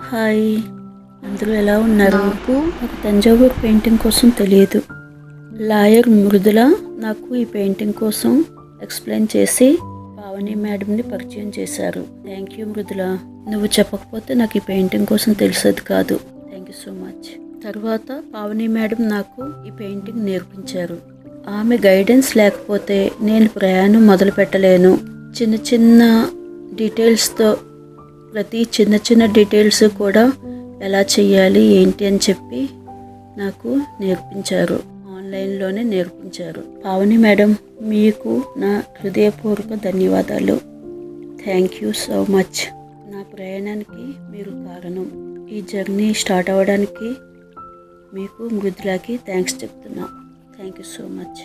Hi, అందరూ ఎలా ఉన్నారు? నాకు తంజావూరు పెయింటింగ్ కోసం తెలియదు. లాయర్ మృదుల నాకు ఈ పెయింటింగ్ కోసం ఎక్స్ప్లెయిన్ చేసి పావని మేడంని పరిచయం చేశారు. Thank you Mridula. నువ్వు చెప్పకపోతే నాకు ఈ పెయింటింగ్ కోసం తెలిసేది కాదు. Thank you so much. తర్వాత పావని మేడం నాకు ఈ పెయింటింగ్ నేర్పించారు. ఆమె గైడెన్స్ లేకపోతే నేను ప్రయాణం మొదలు పెట్టలేను. చిన్న చిన్న డీటెయిల్స్తో ప్రతి చిన్న డీటెయిల్స్ కూడా ఎలా చేయాలి ఏంటి అని చెప్పి నాకు నేర్పించారు. ఆన్లైన్లోనే నేర్పించారు. పావని మేడం, మీకు నా హృదయపూర్వక ధన్యవాదాలు. Thank you so much. నా ప్రయాణానికి మీరు కారణం. ఈ జర్నీ స్టార్ట్ అవ్వడానికి మీకు మృదులాకి థ్యాంక్స్ చెప్తున్నా. Thank you so much.